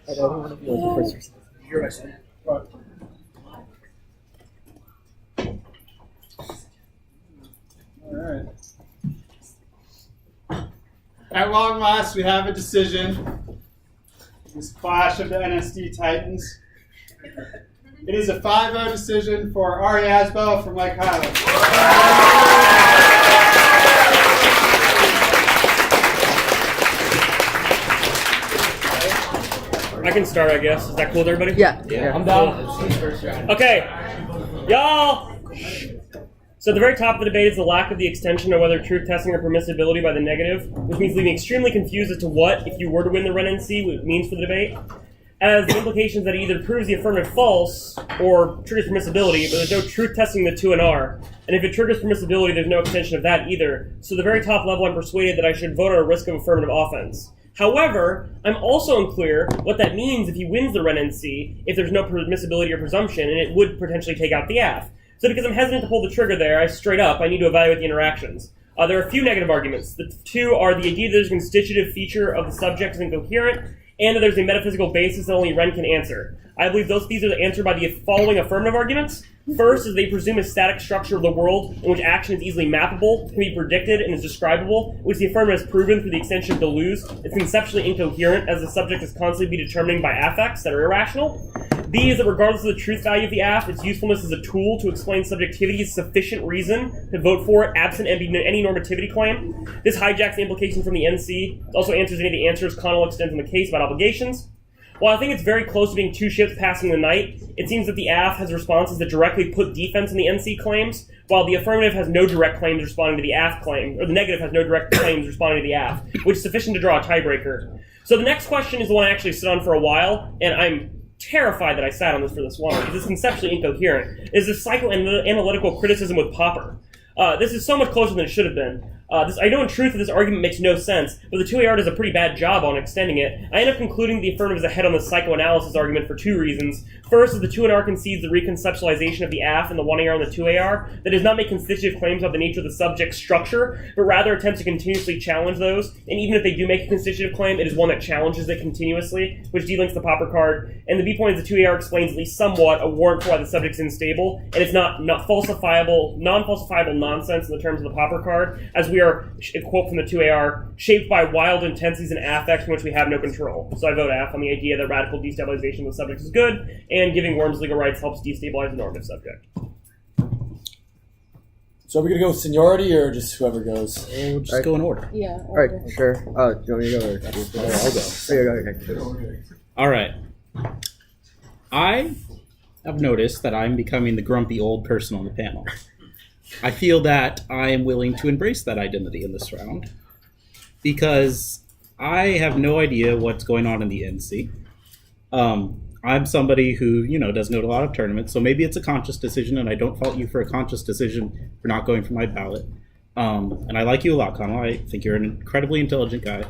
I don't want to be like the first person. You're right. All right. At long last, we have a decision. This clash of the NSD Titans. It is a 5-0 decision for Ari Azbel from Lake Highland. I can start, I guess. Is that cool with everybody? Yeah. I'm down. Okay. Y'all! So at the very top of the debate is the lack of the extension of whether truth testing or permissibility by the negative, which means leaving extremely confused as to what, if you were to win the REN-NC, what it means for the debate. As the implications that it either proves the affirmative false or triggers permissibility, but there's no truth testing the 2 and R. And if it triggers permissibility, there's no extension of that either. So at the very top level, I'm persuaded that I should vote on a risk of affirmative offense. However, I'm also unclear what that means if he wins the REN-NC, if there's no permissibility or presumption, and it would potentially take out the AF. So because I'm hesitant to pull the trigger there, I need to evaluate the interactions. There are a few negative arguments. The two are the idea that there's a constitutive feature of the subject is incoherent, and that there's a metaphysical basis that only Ren can answer. I believe these are answered by the following affirmative arguments. First is they presume a static structure of the world in which action is easily mappable, can be predicted, and is describable, which the affirmative has proven through the extension of Deleuze. It's conceptually incoherent as the subject is constantly be determined by affects that are irrational. B is that regardless of the truth value of the AF, its usefulness as a tool to explain subjectivity is sufficient reason to vote for it, absent any normativity claim. This hijacks the implication from the NC. It also answers any of the answers Conal extends in the case about obligations. While I think it's very close to being two ships passing the night, it seems that the AF has responses that directly put defense in the NC claims, while the affirmative has no direct claims responding to the AF claim, or the negative has no direct claims responding to the AF, which is sufficient to draw a tiebreaker. So the next question is the one I actually sit on for a while, and I'm terrified that I sat on this for this long, because it's conceptually incoherent. Is this psychoanalytical criticism with Popper. This is so much closer than it should have been. I know in truth that this argument makes no sense, but the 2AR does a pretty bad job on extending it. I end up concluding the affirmative is ahead on the psychoanalysis argument for two reasons. First is the 2AR concedes the reconceptualization of the AF and the 1AR and the 2AR that does not make constitutive claims about the nature of the subject structure, but rather attempts to continuously challenge those. And even if they do make a constitutive claim, it is one that challenges it continuously, which delinks the Popper card. And the B point is the 2AR explains at least somewhat a warrant for why the subject's unstable, and it's not falsifiable, non-falsifiable nonsense in the terms of the Popper card, as we are, a quote from the 2AR, shaped by wild intensities and affects from which we have no control. So I vote F on the idea that radical destabilization of the subject is good, and giving worms legal rights helps destabilize the normative subject. So are we going to go with seniority or just whoever goes? We'll just go in order. Yeah. All right, sure. Do you want me to go? I'll go. Okay. All right. I have noticed that I'm becoming the grumpy old person on the panel. I feel that I am willing to embrace that identity in this round because I have no idea what's going on in the NC. I'm somebody who, does know a lot of tournaments, so maybe it's a conscious decision, and I don't fault you for a conscious decision for not going for my ballot. And I like you a lot, Conal. I think you're an incredibly intelligent guy.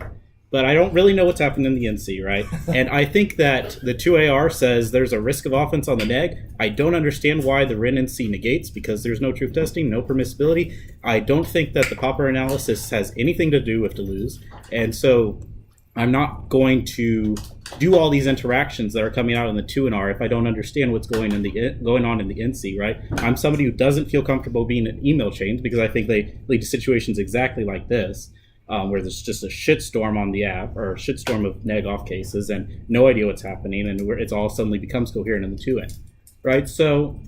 But I don't really know what's happening in the NC, right? And I think that the 2AR says there's a risk of offense on the neg. I don't understand why the REN-NC negates, because there's no truth testing, no permissibility. I don't think that the Popper analysis has anything to do with Deleuze. And so I'm not going to do all these interactions that are coming out in the 2 and R if I don't understand what's going on in the NC, right? I'm somebody who doesn't feel comfortable being in email chains because I think they lead to situations exactly like this. Where there's just a shitstorm on the app, or a shitstorm of neg-off cases, and no idea what's happening, and it's all suddenly becomes coherent in the 2N, right? So,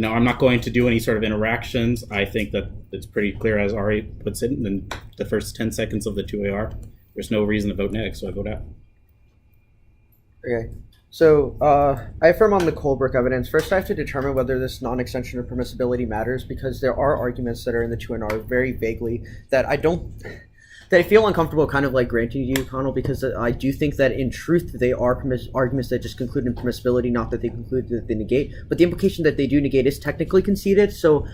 I'm not going to do any sort of interactions. I think that it's pretty clear, as Ari puts it, in the first 10 seconds of the 2AR, there's no reason to vote neg, so I vote out. Okay. So, I affirm on the Colebrook evidence. First, I have to determine whether this non-extension of permissibility matters, because there are arguments that are in the 2NR very vaguely that I feel uncomfortable kind of like granting to you, Conal, because I do think that in truth they are arguments that just conclude in permissibility, not that they conclude that they negate. But the implication that they do negate is technically conceded. So,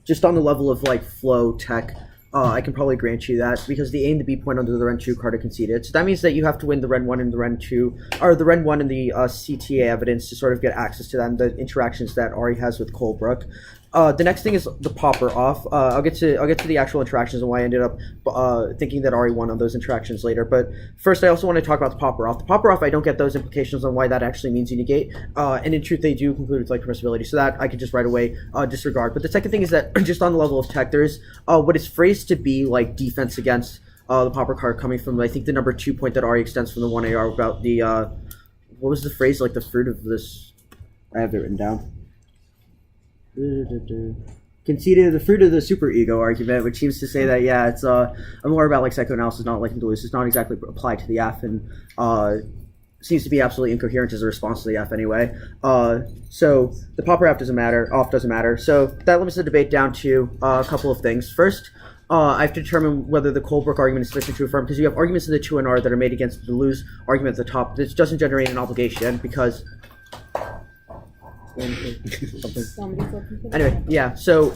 just on the level of flow tech, I can probably grant you that, because the A and the B point under the REN 2 card are conceded. So that means that you have to win the REN 1 and the REN 2, or the REN 1 and the CTA evidence to sort of get access to that and the interactions that Ari has with Colebrook. The next thing is the popper off. I'll get to the actual interactions and why I ended up thinking that Ari won on those interactions later. But first, I also want to talk about the popper off. The popper off, I don't get those implications on why that actually means you negate. And in truth, they do conclude with like permissibility, so that I could just right away disregard. But the second thing is that just on the level of tech, there is what is phrased to be like defense against the popper card coming from I think the number 2 point that Ari extends from the 1AR about the what was the phrase, like the fruit of this. I have it written down. Conceded the fruit of the superego argument, which seems to say that it's more about like psychoanalysis, not liking to lose. It's not exactly applied to the F, and seems to be absolutely incoherent as a response to the F anyway. So the popper off doesn't matter. So that limits the debate down to a couple of things. First, I have to determine whether the Colebrook argument is sufficient to affirm, because you have arguments in the 2 and R that are made against the lose argument at the top. This doesn't generate an obligation because. Anyway, yeah. So,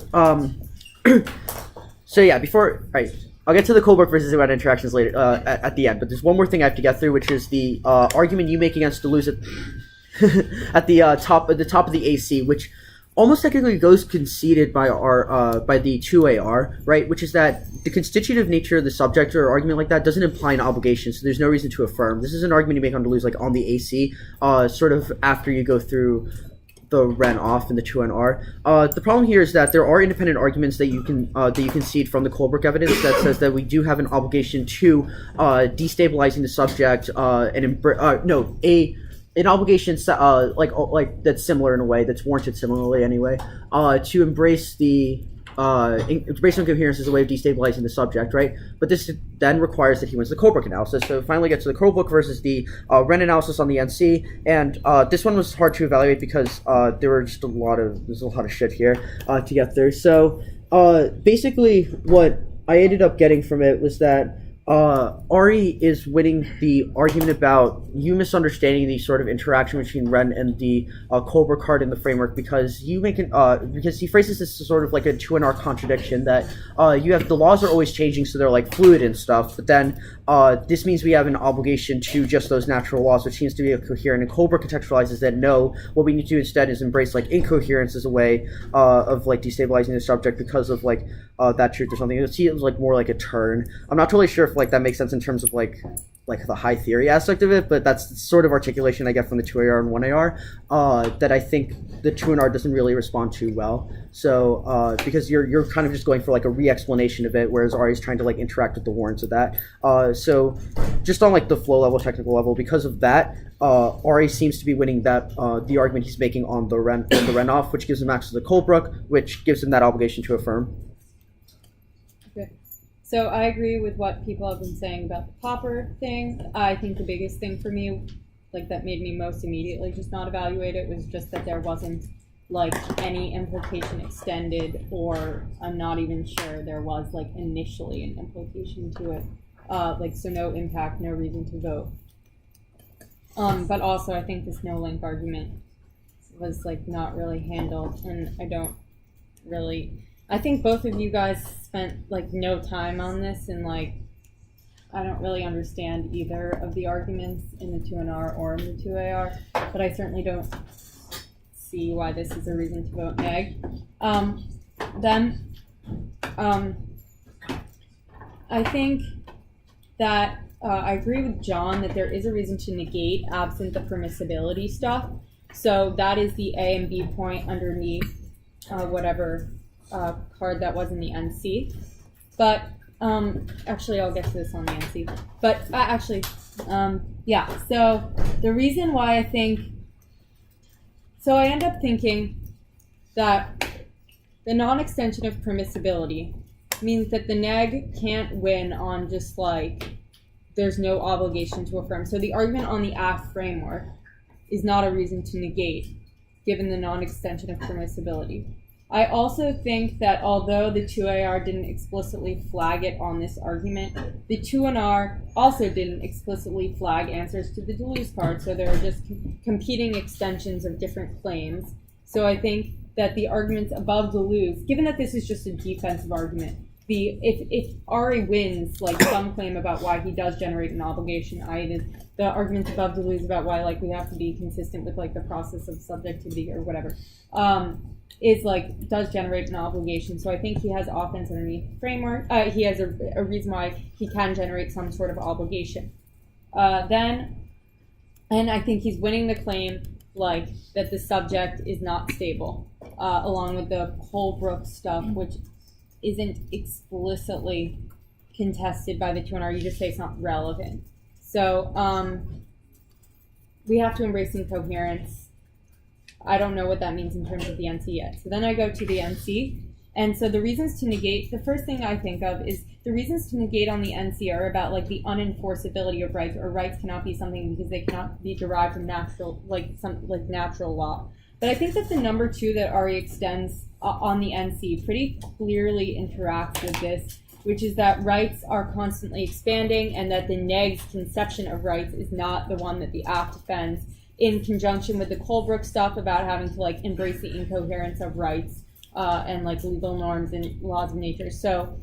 before, right, I'll get to the Colebrook versus Zipursky interactions later at the end. But there's one more thing I have to get through, which is the argument you make against Deleuze at the top of the AC, which almost technically goes conceded by by the 2AR, right? Which is that the constitutive nature of the subject or argument like that doesn't imply an obligation, so there's no reason to affirm. This is an argument you make on Deleuze, like on the AC, sort of after you go through the Ren off in the 2 and R. The problem here is that there are independent arguments that you can concede from the Colebrook evidence that says that we do have an obligation to destabilizing the subject an obligation like that's similar in a way, that's warranted similarly anyway, to embrace the embrace incoherence as a way of destabilizing the subject, right? But this then requires that he wins the Colebrook analysis. So finally get to the Colebrook versus the Ren analysis on the NC, and this one was hard to evaluate because there's a lot of shit here to get through. So basically what I ended up getting from it was that Ari is winning the argument about you misunderstanding the sort of interaction between Ren and the Colebrook card in the framework, because because he phrases this as sort of like a 2 and R contradiction that you have the laws are always changing, so they're like fluid and stuff, but then this means we have an obligation to just those natural laws, which seems to be coherent. And Colebrook contextualizes that no, what we need to do instead is embrace like incoherence as a way of like destabilizing the subject because of like that truth or something. It seems like more like a turn. I'm not totally sure if like that makes sense in terms of like the high theory aspect of it, but that's the sort of articulation I get from the 2AR and 1AR that I think the 2 and R doesn't really respond to well. So because you're kind of just going for like a re-explanation of it, whereas Ari's trying to like interact with the warrants of that. So just on like the flow level, technical level, because of that, Ari seems to be winning that the argument he's making on the Ren off, which gives him access to the Colebrook, which gives him that obligation to affirm. Okay. So I agree with what people have been saying about the popper thing. I think the biggest thing for me, like that made me most immediately just not evaluate it, was just that there wasn't like any implication extended, or I'm not even sure there was like initially an implication to it. So no impact, no reason to vote. But also I think this no link argument was like not really handled, and I think both of you guys spent like no time on this, and like I don't really understand either of the arguments in the 2 and R or in the 2AR, but I certainly don't see why this is a reason to vote neg. I think that I agree with John that there is a reason to negate absent the permissibility stuff. So that is the A and B point underneath whatever card that was in the NC. But actually I'll get to this on the NC. But so the reason why I end up thinking that the non-extension of permissibility means that the neg can't win on just like there's no obligation to affirm. So the argument on the AF framework is not a reason to negate given the non-extension of permissibility. I also think that although the 2AR didn't explicitly flag it on this argument, the 2NR also didn't explicitly flag answers to the Deleuze card, so there are just competing extensions of different claims. So I think that the arguments above Deleuze, given that this is just a defensive argument, if Ari wins like some claim about why he does generate an obligation, i.e. the arguments above Deleuze about why like we have to be consistent with like the process of subjectivity or whatever, is like does generate an obligation. So I think he has offense underneath framework. He has a reason why he can generate some sort of obligation. And I think he's winning the claim like that the subject is not stable, along with the Holbrook stuff, which isn't explicitly contested by the 2NR. You just say it's not relevant. So we have to embrace incoherence. I don't know what that means in terms of the NC yet. So then I go to the NC. And so the reasons to negate, the first thing I think of is the reasons to negate on the NC are about like the unenforceability of rights, or rights cannot be something because they cannot be derived from natural, natural law. But I think that the number 2 that Ari extends on the NC pretty clearly interacts with this, which is that rights are constantly expanding and that the neg's conception of rights is not the one that the app defends, in conjunction with the Colebrook stuff about having to like embrace the incoherence of rights and like legal norms and laws of nature. So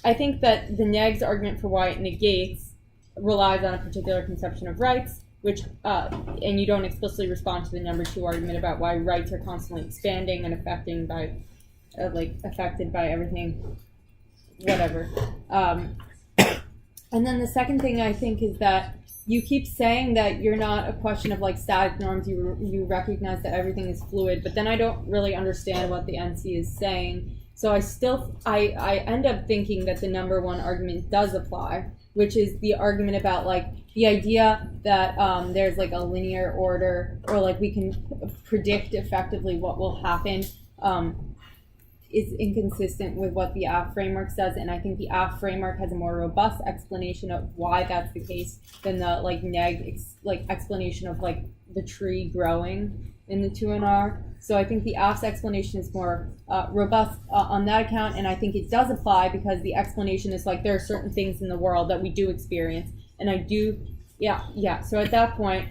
I think that the neg's argument for why it negates relies on a particular conception of rights, which and you don't explicitly respond to the number 2 argument about why rights are constantly expanding and affected by everything, whatever. And then the second thing I think is that you keep saying that you're not a question of like static norms. You recognize that everything is fluid, but then I don't really understand what the NC is saying. So I end up thinking that the number 1 argument does apply, which is the argument about like the idea that there's like a linear order, or like we can predict effectively what will happen, is inconsistent with what the AF framework says. And I think the AF framework has a more robust explanation of why that's the case than the like explanation of like the tree growing in the 2NR. So I think the AF's explanation is more robust on that account, and I think it does apply because the explanation is like there are certain things in the world that we do experience, and I do, yeah. So at that point,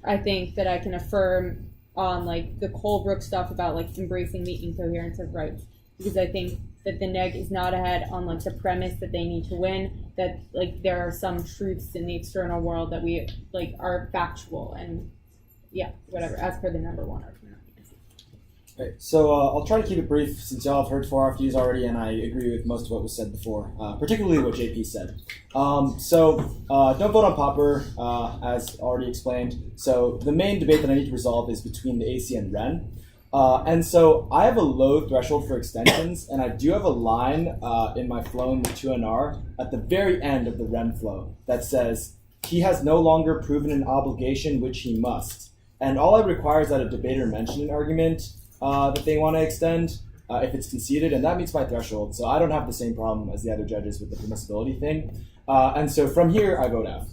I think that I can affirm on like the Colebrook stuff about like embracing the incoherence of rights, because I think that the neg is not ahead on like the premise that they need to win, that like there are some truths in the external world that we like are factual, and whatever, as per the number 1 argument. Okay, so I'll try to keep it brief since y'all have heard 4 RFDs already, and I agree with most of what was said before, particularly what JP said. So don't vote on Popper, as already explained. So the main debate that I need to resolve is between the AC and Ren. And so I have a low threshold for extensions, and I do have a line in my flow in the 2NR at the very end of the Ren flow that says, he has no longer proven an obligation which he must. And all I require is that a debater mention an argument that they want to extend if it's conceded, and that meets my threshold. So I don't have the same problem as the other judges with the permissibility thing. And so from here, I vote F.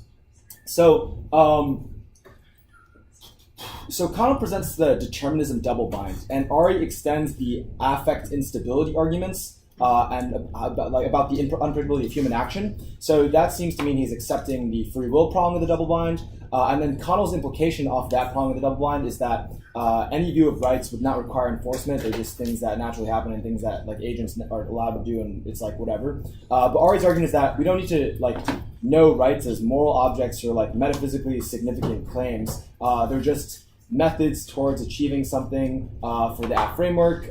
So Conal presents the determinism double bind, and Ari extends the affect instability arguments and about the unpredictability of human action. So that seems to mean he's accepting the free will prong of the double bind. And then Conal's implication off that prong of the double bind is that any view of rights would not require enforcement. They're just things that naturally happen and things that like agents are allowed to do, and it's like whatever. But Ari's argument is that we don't need to like know rights as moral objects or like metaphysically significant claims. They're just methods towards achieving something for the app framework,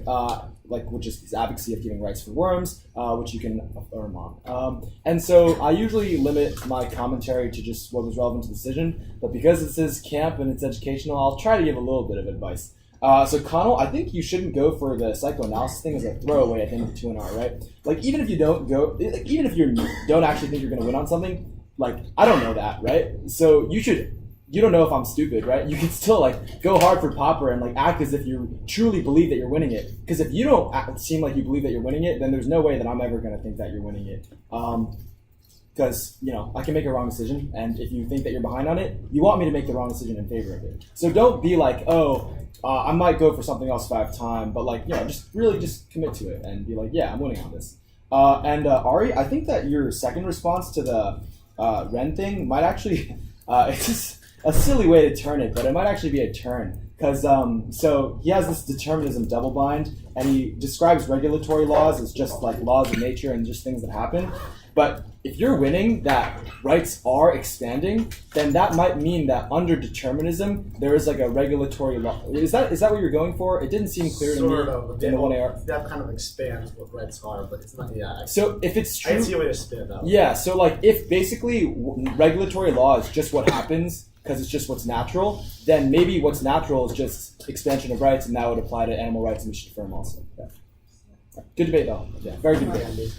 which is this advocacy of giving rights for worms, which you can affirm on. And so I usually limit my commentary to just what was relevant to the decision, but because this is camp and it's educational, I'll try to give a little bit of advice. So Conal, I think you shouldn't go for the psychoanalysis thing as a throwaway at the end of the 2NR, right? Like even if you don't go, even if you don't actually think you're going to win on something, like I don't know that, right? So you don't know if I'm stupid, right? You can still like go hard for Popper and like act as if you truly believe that you're winning it. Because if you don't seem like you believe that you're winning it, then there's no way that I'm ever going to think that you're winning it. Because I can make a wrong decision, and if you think that you're behind on it, you want me to make the wrong decision in favor of it. So don't be like, I might go for something else if I have time, but like just commit to it and be like, yeah, I'm winning on this. And Ari, I think that your second response to the Ren thing might actually it's just a silly way to turn it, but it might actually be a turn. Because so he has this determinism double bind, and he describes regulatory laws as just like laws of nature and just things that happen. But if you're winning that rights are expanding, then that might mean that under determinism there is like a regulatory law. Is that what you're going for? It didn't seem clear to me Sort of, but in the 1AR. that kind of expands what rights are, but it's not. Yeah. So if it's I can true, see a way to spin it that way. yeah. So like if basically regulatory law is just what happens because it's just what's natural, then maybe what's natural is just expansion of rights, and that would apply to animal rights, and we should affirm also. Yeah. Good debate though. Yeah, very good debate.